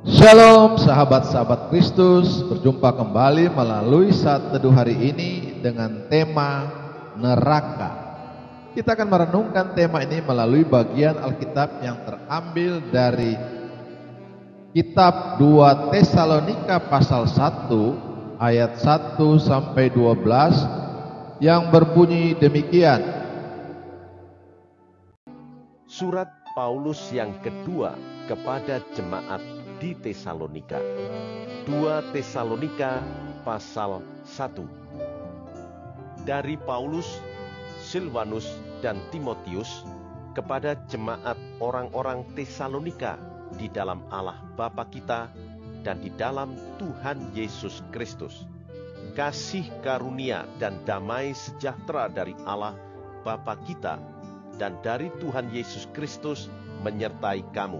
Shalom sahabat-sahabat Kristus, berjumpa kembali melalui Saat Teduh hari ini dengan tema neraka. Kita akan merenungkan tema ini melalui bagian Alkitab yang terambil dari kitab 2 Tesalonika pasal 1 ayat 1 sampai 12 yang berbunyi demikian. Surat Paulus yang kedua kepada jemaat di Tesalonika. 2 Tesalonika pasal 1. Dari Paulus, Silvanus dan Timotius kepada jemaat orang-orang Tesalonika di dalam Allah Bapa kita dan di dalam Tuhan Yesus Kristus. Kasih karunia dan damai sejahtera dari Allah Bapa kita dan dari Tuhan Yesus Kristus menyertai kamu.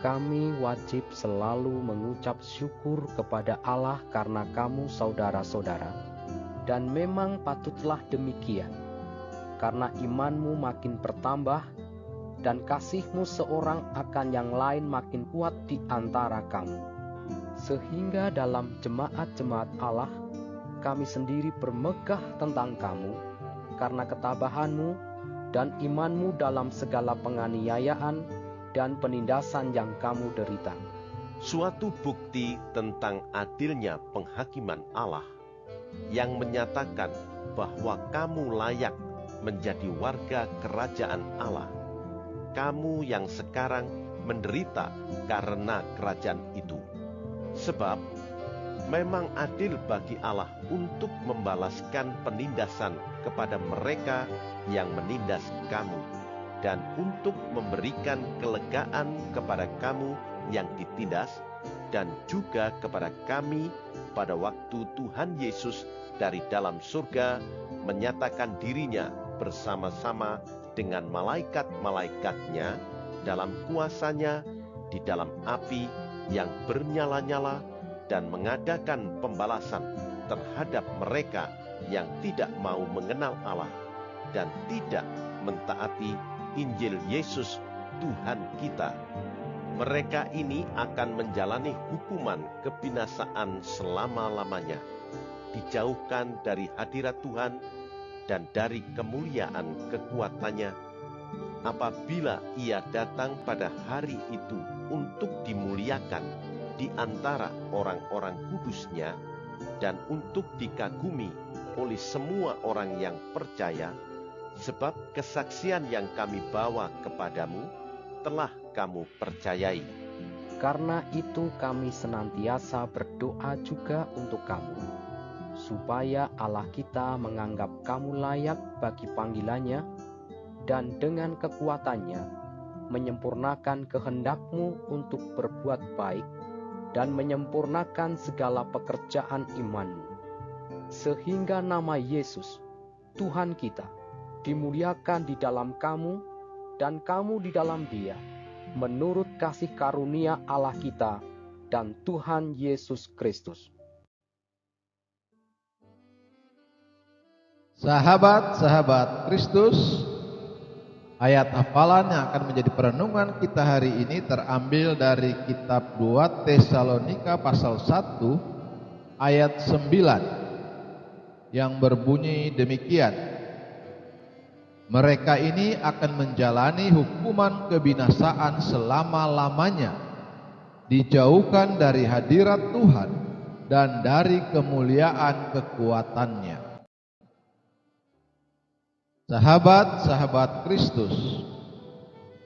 Kami wajib selalu mengucap syukur kepada Allah karena kamu saudara-saudara, dan memang patutlah demikian, karena imanmu makin bertambah, dan kasihmu seorang akan yang lain makin kuat di antara kamu. Sehingga dalam jemaat-jemaat Allah, kami sendiri bermegah tentang kamu, karena ketabahanmu dan imanmu dalam segala penganiayaan dan penindasan yang kamu derita. Suatu bukti tentang adilnya penghakiman Allah yang menyatakan bahwa kamu layak menjadi warga kerajaan Allah. Kamu yang sekarang menderita karena kerajaan itu. Sebab memang adil bagi Allah untuk membalaskan penindasan kepada mereka yang menindas kamu, dan untuk memberikan kelegaan kepada kamu yang ditindas, dan juga kepada kami pada waktu Tuhan Yesus dari dalam surga menyatakan dirinya bersama-sama dengan malaikat-malaikatnya dalam kuasanya di dalam api yang bernyala-nyala, dan mengadakan pembalasan terhadap mereka yang tidak mau mengenal Allah dan tidak mentaati Injil Yesus Tuhan kita. Mereka ini akan menjalani hukuman kebinasaan selama-lamanya, dijauhkan dari hadirat Tuhan dan dari kemuliaan kekuatannya, apabila Ia datang pada hari itu untuk dimuliakan di antara orang-orang kudus-Nya dan untuk dikagumi oleh semua orang yang percaya. Sebab kesaksian yang kami bawa kepadamu telah kamu percayai. Karena itu kami senantiasa berdoa juga untuk kamu, supaya Allah kita menganggap kamu layak bagi panggilannya, dan dengan kekuatannya menyempurnakan kehendakmu untuk berbuat baik, dan menyempurnakan segala pekerjaan imanmu, sehingga nama Yesus, Tuhan kita, dimuliakan di dalam kamu, dan kamu di dalam Dia, menurut kasih karunia Allah kita dan Tuhan Yesus Kristus. Sahabat-sahabat Kristus, ayat hafalan yang akan menjadi perenungan kita hari ini terambil dari kitab 2 Tesalonika pasal 1 ayat 9 yang berbunyi demikian. Mereka ini akan menjalani hukuman kebinasaan selama-lamanya, dijauhkan dari hadirat Tuhan dan dari kemuliaan kekuatannya. Sahabat-sahabat Kristus,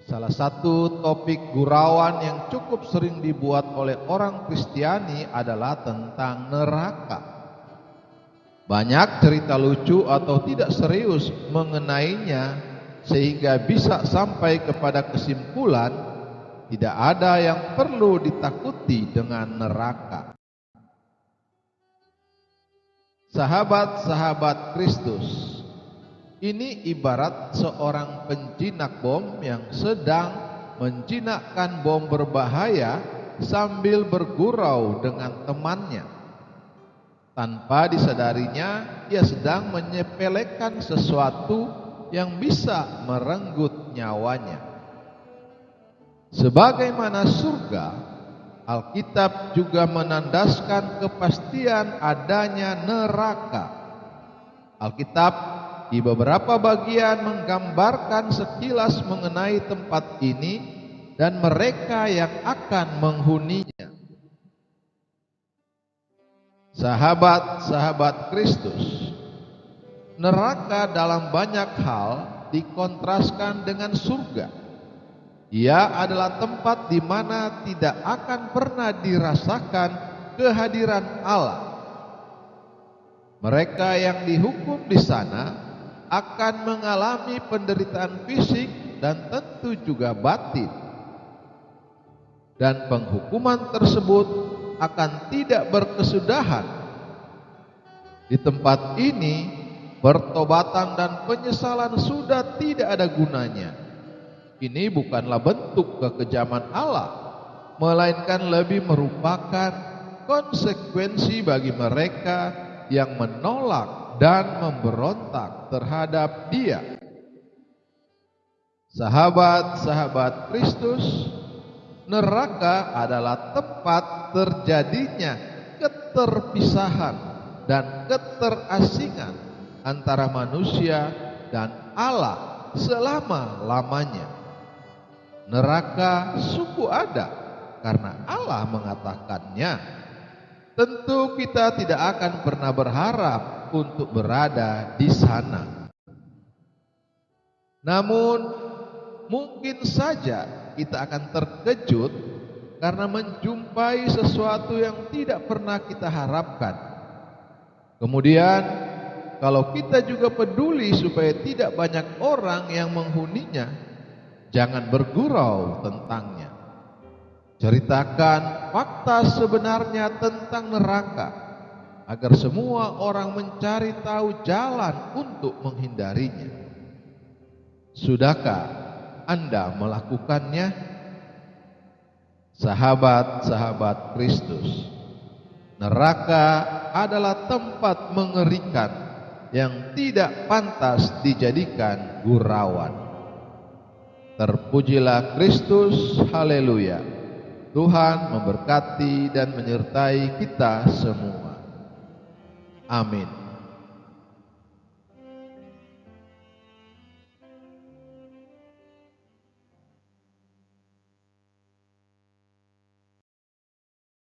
salah satu topik gurauan yang cukup sering dibuat oleh orang Kristiani adalah tentang neraka. Banyak cerita lucu atau tidak serius mengenainya, sehingga bisa sampai kepada kesimpulan tidak ada yang perlu ditakuti dengan neraka. Sahabat-sahabat Kristus, ini ibarat seorang penjinak bom yang sedang menjinakkan bom berbahaya sambil bergurau dengan temannya. Tanpa disadarinya, ia sedang menyepelekan sesuatu yang bisa merenggut nyawanya. Sebagaimana surga, Alkitab juga menandaskan kepastian adanya neraka. Alkitab di beberapa bagian menggambarkan sekilas mengenai tempat ini dan mereka yang akan menghuninya. Sahabat-sahabat Kristus, neraka dalam banyak hal dikontraskan dengan surga. Ia adalah tempat di mana tidak akan pernah dirasakan kehadiran Allah. Mereka yang dihukum di sana akan mengalami penderitaan fisik dan tentu juga batin. Dan penghukuman tersebut akan tidak berkesudahan. Di tempat ini, pertobatan dan penyesalan sudah tidak ada gunanya. Ini bukanlah bentuk kekejaman Allah, melainkan lebih merupakan konsekuensi bagi mereka yang menolak dan memberontak terhadap Dia. Sahabat-sahabat Kristus, neraka adalah tempat terjadinya keterpisahan dan keterasingan antara manusia dan Allah selama-lamanya. Neraka sungguh ada karena Allah mengatakannya. Tentu kita tidak akan pernah berharap untuk berada di sana. Namun mungkin saja kita akan terkejut karena menjumpai sesuatu yang tidak pernah kita harapkan. Kemudian kalau kita juga peduli supaya tidak banyak orang yang menghuninya, jangan bergurau tentangnya. Ceritakan fakta sebenarnya tentang neraka, agar semua orang mencari tahu jalan untuk menghindarinya. Sudahkah Anda melakukannya? Sahabat-sahabat Kristus, neraka adalah tempat mengerikan yang tidak pantas dijadikan gurauan. Terpujilah Kristus, haleluya. Tuhan memberkati dan menyertai kita semua. Amin.